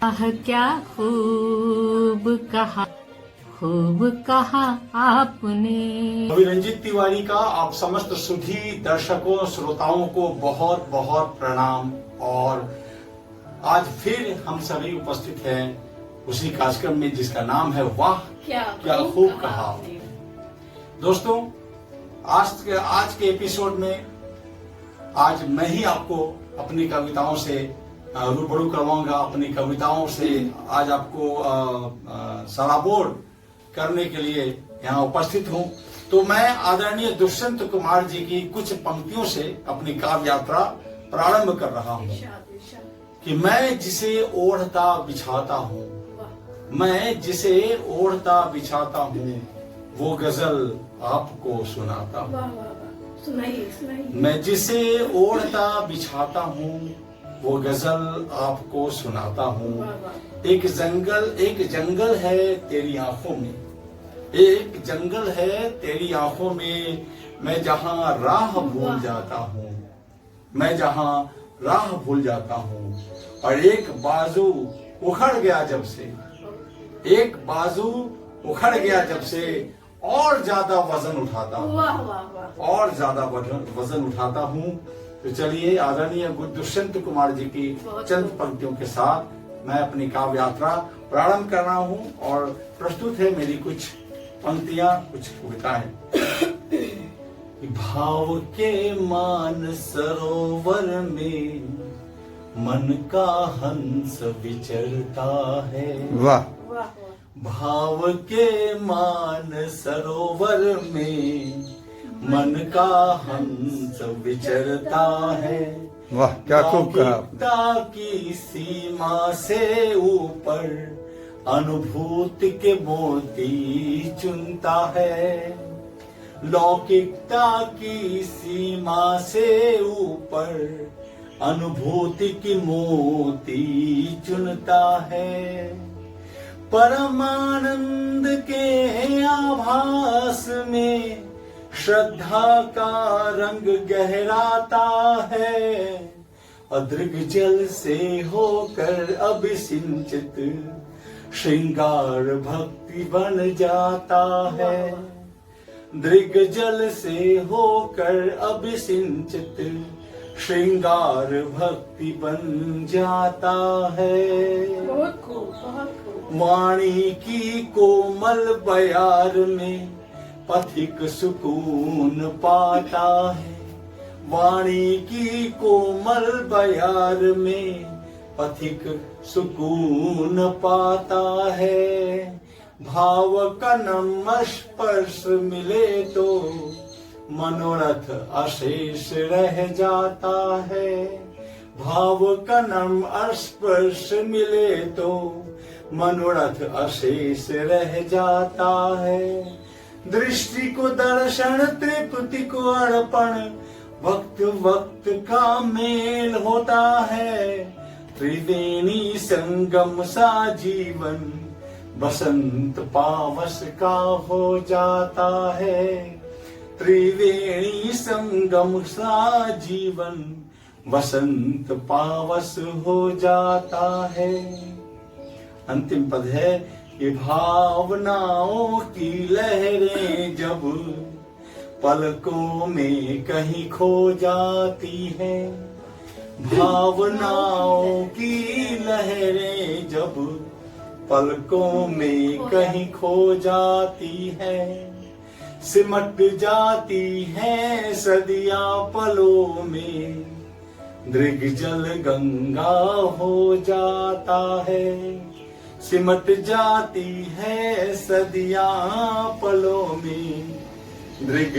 क्या खूब कहा आपने। कवि रंजीत तिवारी का आप समस्त सुधी दर्शकों श्रोताओं को बहुत बहुत प्रणाम। और आज फिर हम सभी उपस्थित हैं उसी कार्यक्रम में जिसका नाम है वाह क्या खूब कहा। दोस्तों, आज के एपिसोड में आज मैं ही आपको अपनी कविताओं से रूबरू करवाऊंगा। अपनी कविताओं से आज आपको सराबोर करने के लिए यहाँ उपस्थित हूँ। तो मैं आदरणीय दुष्यंत कुमार जी की कुछ पंक्तियों से अपनी काव्य यात्रा प्रारंभ कर रहा हूँ कि मैं जिसे ओढ़ता बिछाता हूँ, मैं जिसे ओढ़ता बिछाता हूँ, वो गजल आपको सुनाता हूँ। मैं जिसे ओढ़ता बिछाता हूँ, वो गजल आपको सुनाता हूँ। एक जंगल है तेरी आंखों में, एक जंगल है तेरी आंखों में, मैं जहाँ राह भूल जाता हूँ, मैं जहाँ राह भूल जाता हूँ। और एक बाजू उखड़ गया जब से, एक बाजू उखड़ गया जब से, और ज्यादा वजन उठाता हूँ, और ज्यादा वजन उठाता हूँ। तो चलिए आदरणीय दुष्यंत कुमार जी की चंद पंक्तियों के साथ मैं अपनी काव्य यात्रा प्रारंभ कर रहा हूँ। और प्रस्तुत है मेरी कुछ पंक्तियां, कुछ कविताएं। भाव के मान सरोवर में मन का हंस विचरता है। वाह। भाव के मान सरोवर में मन का हंस विचरता है। वाह, क्या खूब कहा। लौकिकता की सीमा से ऊपर अनुभूति के मोती चुनता है। लौकिकता की सीमा से ऊपर अनुभूति की मोती चुनता है। परमानंद के आभास में श्रद्धा का रंग गहराता है। अदृग जल से होकर अभिसिंचित श्रृंगार भक्ति बन जाता है। दृग जल से होकर अभिसिंचित श्रृंगार भक्ति बन जाता है। बहुत खूब। वाणी की कोमल बयार में पथिक सुकून पाता है। वाणी की कोमल बयार में पथिक सुकून पाता है। भाव का नम स्पर्श मिले तो मनोरथ अशेष रह जाता है। भाव का नम स्पर्श मिले तो मनोरथ अशेष रह जाता है। दृष्टि को दर्शन तृप्ति को अर्पण वक्त वक्त का मेल होता है। त्रिवेणी संगम सा जीवन बसंत पावस का हो जाता है। त्रिवेणी संगम सा जीवन बसंत पावस हो जाता है। अंतिम पद है कि भावनाओं की लहरें जब पलकों में कहीं खो जाती है। भावनाओं की लहरें जब पलकों में कहीं खो जाती है। सिमट जाती है सदियां पलों में, दृग जल गंगा हो जाता है। सिमट जाती है सदियां पलों में, दृग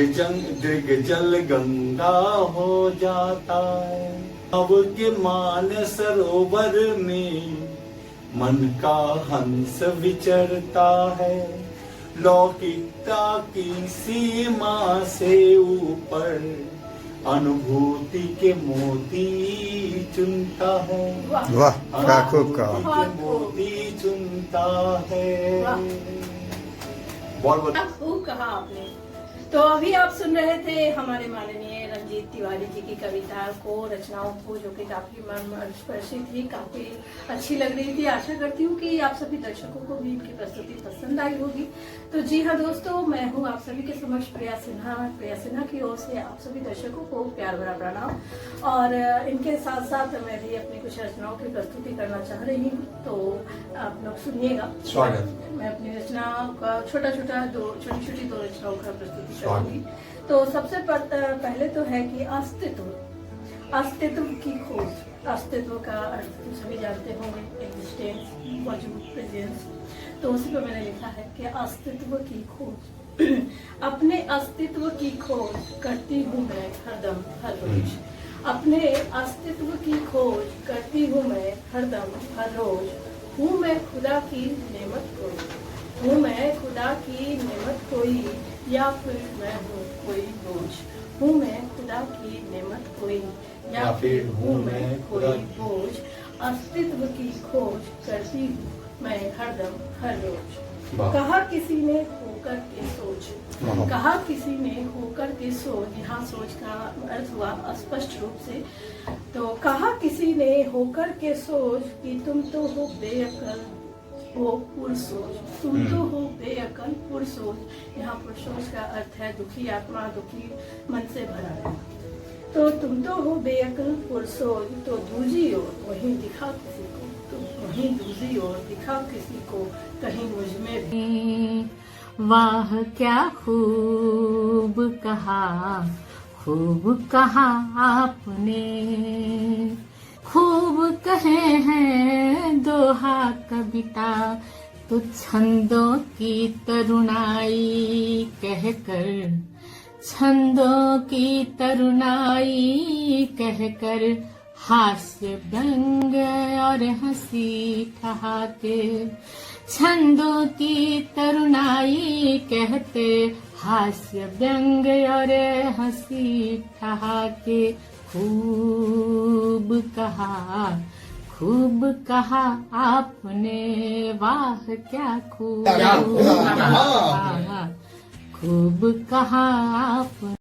जल गंगा हो जाता है। अब के मान सरोवर में मन का हंस विचरता है। लौकिकता की सीमा से ऊपर अनुभूति के मोती चुनता है। वाह, क्या खूब कहा। मोती चुनता है। बहुत खूब कहा आपने। तो अभी आप सुन रहे थे हमारे माननीय अजीत तिवारी जी की कविता को, रचनाओं को, जो कि काफी मन स्पर्शी थी, काफी अच्छी लग रही थी। आशा करती हूँ कि आप सभी दर्शकों को भी इनकी प्रस्तुति पसंद आई होगी। तो जी हाँ दोस्तों, मैं हूँ आप सभी के समक्ष प्रिया सिन्हा की ओर से आप सभी दर्शकों को प्यार भरा प्रणाम। और इनके साथ साथ मैं भी अपनी कुछ रचनाओं की प्रस्तुति करना चाह रही हूँ, तो आप लोग सुनिएगा। स्वागत। मैं अपनी रचना का छोटी छोटी दो रचनाओं का प्रस्तुति करूंगी। तो सबसे पहले तो है कि अस्तित्व की खोज। अस्तित्व का अर्थ तो सभी जानते होंगे, एग्जिस्टेंस, वजूद, प्रेजेंस। तो उसी पर मैंने लिखा है कि अस्तित्व की खोज अपने अस्तित्व की खोज करती हूँ मैं हरदम हर रोज। अपने अस्तित्व की खोज करती हूँ मैं हरदम हर रोज। हूँ मैं खुदा की नेमत कोई, हूँ मैं खुदा की नेमत कोई, या फिर मैं हूँ कोई बोझ। हूँ मैं खुदा की नेमत कोई, या फिर हूँ मैं कोई बोझ। अस्तित्व की खोज करती हूँ मैं हरदम हर रोज। कहा किसी ने होकर के सोच, कहा किसी ने होकर के सोच। यहाँ सोच का अर्थ हुआ स्पष्ट रूप से। तो कहा किसी ने होकर के सोच कि तुम तो हो बेअकल हो पुरसोच, तुम तो हो बेअकल पुरसोच। यहाँ पुरसोच का अर्थ है दुखी आत्मा, दुखी मन से भरा है। तो तुम तो हो बेअकल पुरसोच, तो दूजी ओर वहीं दिखा किसी को, तो वहीं दूसरी ओर दिखा किसी को, कहीं मुझ में भी। वाह क्या खूब कहा आपने, खूब कहे हैं दोहा कविता, तो छंदों की तरुणाई कहकर, छंदों की तरुणाई कहकर, हास्य व्यंग और हंसी ठहाके। छंदों की तरुणाई कहते, हास्य व्यंग और हंसी ठहाके। खूब कहा आपने, वाह क्या खूब कहा आपने।